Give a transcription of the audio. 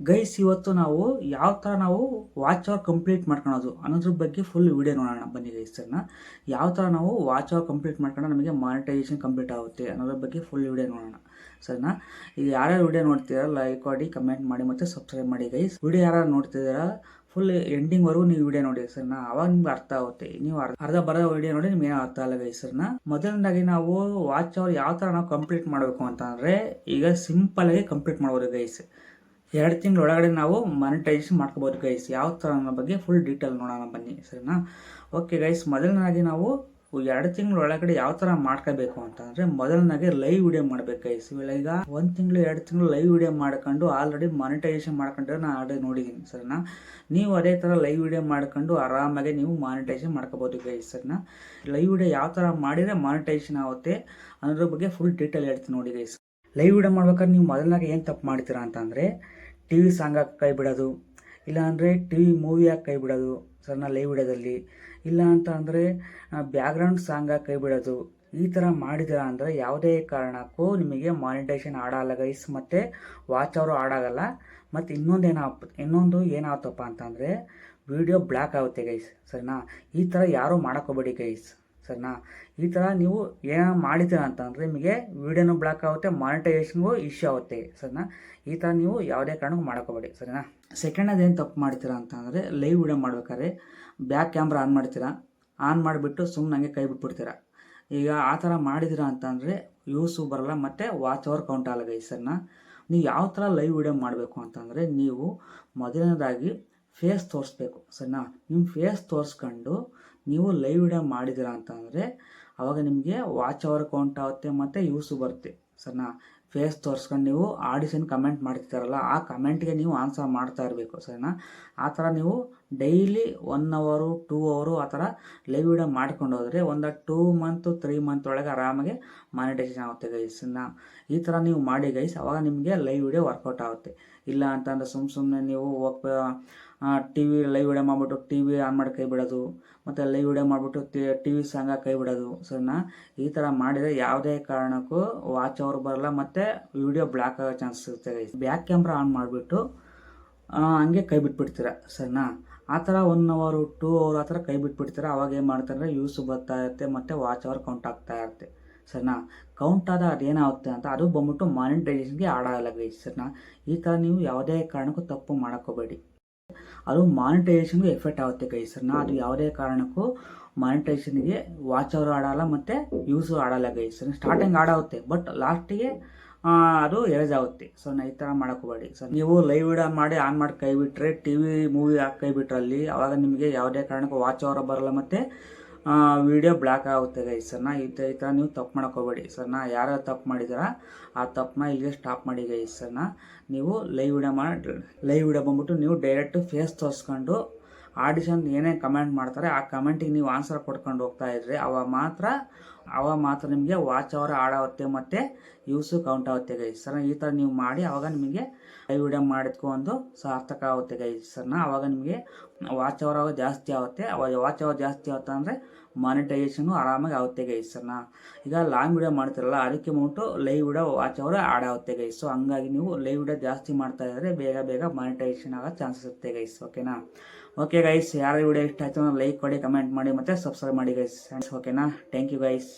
Guys ಇವತ್ತು ನಾವು ಯಾವ ಥರ ನಾವು ವಾಚ್ ಅವರ್ ಕಂಪ್ಲೀಟ್ ಮಾಡ್ಕೊಳೋದು ಅನ್ನೋದ್ರ ಬಗ್ಗೆ ಫುಲ್ ವಿಡಿಯೋ ನೋಡೋಣ ಬನ್ನಿ ಗೈಸ್ ಸರಿನಾ. ಯಾವ ಥರ ನಾವು ವಾಚ್ ಅವರ್ ಕಂಪ್ಲೀಟ್ ಮಾಡ್ಕೊಂಡ್ರೆ ನಮಗೆ ಮಾನಿಟೈಸೇಷನ್ ಕಂಪ್ಲೀಟ್ ಆಗುತ್ತೆ ಅನ್ನೋದ್ರ ಬಗ್ಗೆ ಫುಲ್ ವಿಡಿಯೋ ನೋಡೋಣ ಸರಿನಾ. ಈಗ ಯಾರ್ಯಾರು ವಿಡಿಯೋ ನೋಡ್ತೀರಾ ಲೈಕ್ ಮಾಡಿ ಕಮೆಂಟ್ ಮಾಡಿ ಮತ್ತು ಸಬ್ಸ್ಕ್ರೈಬ್ ಮಾಡಿ ಗೈಸ್. ವಿಡಿಯೋ ಯಾರು ನೋಡ್ತಿದ್ದೀರಾ ಫುಲ್ ಎಂಡಿಂಗ್ವರೆಗೂ ನೀವು ವಿಡಿಯೋ ನೋಡಿ ಸರಿನಾ, ಅವಾಗ ನಿಮ್ಗೆ ಅರ್ಥ ಆಗುತ್ತೆ. ನೀವು ಅರ್ಧ ಬರೋ ವಿಡಿಯೋ ನೋಡಿ ನಿಮ್ಗೆ ಏನೋ ಅರ್ಥ ಆಗಲ್ಲ ಗೈಸ್ ಸರಿನಾ. ಮೊದಲನೇದಾಗಿ ನಾವು ವಾಚ್ ಅವರ್ ಯಾವ ಥರ ನಾವು ಕಂಪ್ಲೀಟ್ ಮಾಡಬೇಕು ಅಂತಂದರೆ ಈಗ ಸಿಂಪಲ್ ಆಗಿ ಕಂಪ್ಲೀಟ್ ಮಾಡ್ಬೋದು ಗೈಸ್. 2 ತಿಂಗಳ ಒಳಗಡೆ ನಾವು ಮಾನಿಟೈಸೇಷನ್ ಮಾಡ್ಕೋಬೋದು ಗೈಸ್. ಯಾವ ಥರ ಅನ್ನೋ ಬಗ್ಗೆ ಫುಲ್ ಡೀಟೇಲ್ ನೋಡೋಣ ಬನ್ನಿ ಸರಿನಾ. ಓಕೆ ಗೈಸ್, ಮೊದಲನೇದಾಗಿ ನಾವು 2 ತಿಂಗಳ ಒಳಗಡೆ ಯಾವ ಥರ ಮಾಡ್ಕೋಬೇಕು ಅಂತಂದರೆ ಮೊದಲನಾಗಿ ಲೈವ್ ವಿಡಿಯೋ ಮಾಡ್ಬೇಕು ಗೈಸ್. ಈಗ 1 ತಿಂಗಳು 2 ತಿಂಗಳು ಲೈವ್ ವಿಡಿಯೋ ಮಾಡ್ಕೊಂಡು ಆಲ್ರೆಡಿ ಮಾನಿಟೈಸೇಷನ್ ಮಾಡ್ಕೊಂಡ್ರೆ ನಾನು ಆಲ್ರೆಡಿ ನೋಡಿದ್ದೀನಿ ಸರಿನಾ. ನೀವು ಅದೇ ಥರ ಲೈವ್ ವಿಡಿಯೋ ಮಾಡ್ಕೊಂಡು ಆರಾಮಾಗಿ ನೀವು ಮಾನಿಟೈಸೇಷನ್ ಮಾಡ್ಕೋಬೋದು ಗೈಸ್ ಸರಿನಾ. ಲೈವ್ ವಿಡಿಯೋ ಯಾವ ಥರ ಮಾಡಿದರೆ ಮಾನಿಟೈಸೇಷನ್ ಆಗುತ್ತೆ ಅನ್ನೋದ್ರ ಬಗ್ಗೆ ಫುಲ್ ಡೀಟೇಲ್ ಹೇಳ್ತೀನಿ ನೋಡಿ ಗೈಸ್. ಲೈವ್ ವಿಡಿಯೋ ಮಾಡ್ಬೇಕಾದ್ರೆ ನೀವು ಮೊದಲನಾಗಿ ಏನು ತಪ್ಪು ಮಾಡ್ತೀರಾ ಅಂತಂದರೆ ಟಿ ವಿ ಸಾಂಗ್ ಹಾಕಿ ಕೈ ಬಿಡೋದು, ಇಲ್ಲಾಂದರೆ ಟಿ ವಿ ಮೂವಿ ಹಾಕಿ ಕೈ ಬಿಡೋದು ಸರಿನಾ ಲೈವ್ ವಿಡಿಯೋದಲ್ಲಿ. ಇಲ್ಲ ಅಂತ ಅಂದರೆ ಬ್ಯಾಕ್ಗ್ರೌಂಡ್ ಸಾಂಗ್ ಹಾಕಿ ಕೈ ಬಿಡೋದು. ಈ ಥರ ಮಾಡಿದಿರ ಅಂದರೆ ಯಾವುದೇ ಕಾರಣಕ್ಕೂ ನಿಮಗೆ ಮಾನಿಟೈಸೇಷನ್ ಆಡಲ್ಲ ಗೈಸ್, ಮತ್ತು ವಾಚ್ ಅವರು ಆಡಾಗಲ್ಲ. ಮತ್ತು ಇನ್ನೊಂದು ಏನಾಗುತ್ತಪ್ಪ ಅಂತಂದರೆ ವಿಡಿಯೋ ಬ್ಲ್ಯಾಕ್ ಆಗುತ್ತೆ ಗೈಸ್ ಸರಿನಾ. ಈ ಥರ ಯಾರೂ ಮಾಡೋಕ್ಕೋಗ್ಬೇಡಿ ಗೈಸ್ ಸರಿನಾ. ಈ ಥರ ನೀವು ಏನೋ ಮಾಡಿದ್ದೀರ ಅಂತಂದರೆ ನಿಮಗೆ ವಿಡಿಯೋನು ಬ್ಲಾಕ್ ಆಗುತ್ತೆ, ಮಾನಿಟೈಸೇಷನ್ಗೂ ಇಶ್ಯೂ ಆಗುತ್ತೆ ಸರಿನಾ. ಈ ಥರ ನೀವು ಯಾವುದೇ ಕಾರಣಕ್ಕೂ ಮಾಡೋಕ್ಕೋಗ್ಬೇಡಿ ಸರಿನಾ. ಸೆಕೆಂಡ್ ಅದೇನು ತಪ್ಪು ಮಾಡ್ತೀರಾ ಅಂತಂದರೆ ಲೈವ್ ವಿಡಿಯೋ ಮಾಡ್ಬೇಕಾದ್ರೆ ಬ್ಯಾಕ್ ಕ್ಯಾಮ್ರಾ ಆನ್ ಮಾಡ್ತೀರಾ, ಆನ್ ಮಾಡಿಬಿಟ್ಟು ಸುಮ್ಮನೆ ಹಂಗೆ ಕೈ ಬಿಟ್ಬಿಡ್ತೀರಾ. ಈಗ ಆ ಥರ ಮಾಡಿದಿರ ಅಂತಂದರೆ ಯೂಸು ಬರೋಲ್ಲ ಮತ್ತು ವಾಚ್ ಅವರ್ ಕೌಂಟ್ ಆಗಲ್ಲ ಗೈಸ್ ಸರಿನಾ. ನೀವು ಯಾವ ಥರ ಲೈವ್ ವಿಡಿಯೋ ಮಾಡಬೇಕು ಅಂತಂದರೆ ನೀವು ಮೊದಲನೇದಾಗಿ ಫೇಸ್ ತೋರಿಸ್ಬೇಕು ಸರಿನಾ. ನಿಮ್ಮ ಫೇಸ್ ತೋರಿಸ್ಕೊಂಡು ನೀವು ಲೈವ್ ವಿಡಿಯೋ ಮಾಡಿದಿರ ಅಂತಂದರೆ ಆವಾಗ ನಿಮಗೆ ವಾಚ್ ಅವರ್ ಕೌಂಟ್ ಆಗುತ್ತೆ ಮತ್ತು ಯೂಸು ಬರುತ್ತೆ ಸರಿನಾ. ಫೇಸ್ ತೋರಿಸ್ಕೊಂಡು ನೀವು ಆಡಿಷನ್ ಕಮೆಂಟ್ ಮಾಡ್ತಿದ್ದಾರಲ್ಲ ಆ ಕಮೆಂಟ್ಗೆ ನೀವು ಆನ್ಸರ್ ಮಾಡ್ತಾ ಇರಬೇಕು ಸರಿನಾ. ಆ ಥರ ನೀವು ಡೈಲಿ 1 ಅವರು 2 ಅವರು ಆ ಥರ ಲೈವ್ ವಿಡಿಯೋ ಮಾಡ್ಕೊಂಡು ಹೋದರೆ ಒಂದು 2 ಮಂತ್ 3 ಮಂತ್ ಒಳಗೆ ಆರಾಮಾಗಿ ಮಾನಿಟೈಸೇಷನ್ ಆಗುತ್ತೆ ಗೈಸ್. ಈ ಥರ ನೀವು ಮಾಡಿ ಗೈಸ್, ಅವಾಗ ನಿಮಗೆ ಲೈವ್ ವಿಡಿಯೋ ವರ್ಕೌಟ್ ಆಗುತ್ತೆ. ಇಲ್ಲ ಅಂತಂದರೆ ಸುಮ್ಮನೆ ನೀವು ಟಿ ವಿ ಲೈವ್ ವಿಡಿಯೋ ಮಾಡಿಬಿಟ್ಟು ಟಿ ವಿ ಆನ್ ಮಾಡಿ ಕೈ ಬಿಡೋದು, ಮತ್ತು ಲೈವ್ ವಿಡಿಯೋ ಮಾಡಿಬಿಟ್ಟು ಟಿ ವಿ ಸಾಂಗ ಕೈ ಬಿಡೋದು ಸರಿನಾ. ಈ ಥರ ಮಾಡಿದರೆ ಯಾವುದೇ ಕಾರಣಕ್ಕೂ ವಾಚ್ ಅವರ್ ಬರಲ್ಲ ಮತ್ತು ವಿಡಿಯೋ ಬ್ಲ್ಯಾಕ್ ಆಗೋ ಚಾನ್ಸಸ್ ಇರುತ್ತೆ ಗೈಸ್. ಬ್ಯಾಕ್ ಕ್ಯಾಮ್ರಾ ಆನ್ ಮಾಡಿಬಿಟ್ಟು ಹಂಗೆ ಕೈ ಬಿಟ್ಬಿಡ್ತೀರ ಸರಿನಾ. ಆ ಥರ 1 ಅವರು 2 ಅವರು ಆ ಥರ ಕೈ ಬಿಟ್ಬಿಡ್ತೀರ. ಅವಾಗ ಏನು ಮಾಡ್ತಾರೆ ಯೂಸು ಬರ್ತಾ ಇರುತ್ತೆ ಮತ್ತು ವಾಚ್ ಅವರ್ ಕೌಂಟ್ ಆಗ್ತಾ ಇರುತ್ತೆ ಸರಿನಾ. ಕೌಂಟ್ ಆದ ಅದೇನಾಗುತ್ತೆ ಅಂತ ಅದು ಬಂದ್ಬಿಟ್ಟು ಮಾನಿಟೈಸೇಷನ್ಗೆ ಆಡೋಲ್ಲ ಗೈಸ್ ಸರಿನಾ. ಈ ಥರ ನೀವು ಯಾವುದೇ ಕಾರಣಕ್ಕೂ ತಪ್ಪು ಮಾಡೋಕ್ಕೋಗ್ಬೇಡಿ, ಅದು ಮಾನಿಟೈಸೇಷನ್ಗೆ ಎಫೆಕ್ಟ್ ಆಗುತ್ತೆ ಗೈಸ್ ಸರಿನಾ. ಅದು ಯಾವುದೇ ಕಾರಣಕ್ಕೂ ಮಾನಿಟೈಸೇಷನ್ಗೆ ವಾಚ್ ಅವರು ಆಡಲ್ಲ ಮತ್ತು ಯೂಸು ಆಡಲ್ಲ ಗೈಸ್ ಸರಿ. ಸ್ಟಾರ್ಟಿಂಗ್ ಆಡಾಗುತ್ತೆ ಬಟ್ ಲಾಸ್ಟಿಗೆ ಅದು ಎರೇಜ್ ಆಗುತ್ತೆ. ಸೊ ಈ ಥರ ಮಾಡೋಕ್ಕೋಗ್ಬೇಡಿ ಸರ್. ನೀವು ಲೈವ್ ವಿಡಿಯೋ ಮಾಡಿ ಆನ್ ಮಾಡಿ ಕೈ ಬಿಟ್ಟರೆ ಟಿ ವಿ ಮೂವಿ ಹಾಕಿ ಕೈ ಬಿಟ್ರಲ್ಲಿ ಅವಾಗ ನಿಮಗೆ ಯಾವುದೇ ಕಾರಣಕ್ಕೂ ವಾಚ್ ಅವರ ಬರಲ್ಲ ಮತ್ತು ವಿಡಿಯೋ ಬ್ಲ್ಯಾಕ್ ಆಗುತ್ತೆ ಗೈಸ್ ಸರ್ನ. ಈ ಥರ ನೀವು ತಪ್ಪು ಮಾಡೋಕ್ಕೋಗ್ಬೇಡಿ ಸರ್ನ. ಯಾರು ತಪ್ಪು ಮಾಡಿದಾರ ಆ ತಪ್ಪನ್ನ ಇಲ್ಲಿಗೆ ಸ್ಟಾಪ್ ಮಾಡಿ ಗೈಸ್ ಸರ್ನ. ನೀವು ಲೈವ್ ವಿಡಿಯೋ ಬಂದ್ಬಿಟ್ಟು ನೀವು ಡೈರೆಕ್ಟ್ ಫೇಸ್ ತೋರಿಸ್ಕೊಂಡು ಆಡಿಷನ್ ಏನೇನು ಕಮೆಂಟ್ ಮಾಡ್ತಾರೆ ಆ ಕಮೆಂಟಿಗೆ ನೀವು ಆನ್ಸರ್ ಕೊಡ್ಕೊಂಡು ಹೋಗ್ತಾ ಇದ್ರಿ ಅವಾಗ ಮಾತ್ರ ನಿಮಗೆ ವಾಚ್ ಅವರ್ ಆಡಾಗುತ್ತೆ ಮತ್ತು ಯೂಸು ಕೌಂಟ್ ಆಗುತ್ತೆ ಗೈಸ್ ಸರ್ನ. ಈ ಥರ ನೀವು ಮಾಡಿ ಅವಾಗ ನಿಮಗೆ ಲೈವ್ ವಿಡಿಯೋ ಮಾಡಿದ್ಕೊ ಒಂದು ಸಾರ್ಥಕ ಆಗುತ್ತೆ ಗೈಸ್ ಸರ್ನ. ಅವಾಗ ನಿಮಗೆ ವಾಚ್ ಅವರ್ ಆಗ ಜಾಸ್ತಿ ಆಗುತ್ತೆ. ಅವಾಗ ವಾಚ್ ಅವರ್ ಜಾಸ್ತಿ ಆಗುತ್ತೆ ಅಂದರೆ ಮಾನಿಟೈಸೇಷನು ಆರಾಮಾಗಿ ಆಗುತ್ತೆ ಗೈಸ್ ಸರ್ನ. ಈಗ ಲಾಂಗ್ ವಿಡಿಯೋ ಮಾಡ್ತಿರಲ್ಲ ಅದಕ್ಕೆ ಬಂದ್ಬಿಟ್ಟು ಲೈವ್ ವಿಡಿಯೋ ವಾಚ್ ಅವರ್ ಆಗುತ್ತೆ ಗೈಸ್. ಸೊ ಹಂಗಾಗಿ ನೀವು ಲೈವ್ ವಿಡಿಯೋ ಜಾಸ್ತಿ ಮಾಡ್ತಾ ಇದ್ದರೆ ಬೇಗ ಮಾನಿಟೈಸೇಷನ್ ಆಗೋ ಚಾನ್ಸಸ್ ಇರುತ್ತೆ ಗೈಸ್. ಓಕೆನಾ. ಓಕೆ ಗೈಸ್, ಯಾರು ವಿಡಿಯೋ ಇಷ್ಟ ಆಯಿತು ಲೈಕ್ ಕೊಡಿ, ಕಮೆಂಟ್ ಮಾಡಿ ಮತ್ತು ಸಬ್ಸ್ಕ್ರೈಬ್ ಮಾಡಿ ಗೈಸ್. ಓಕೆನಾ. Thank you guys.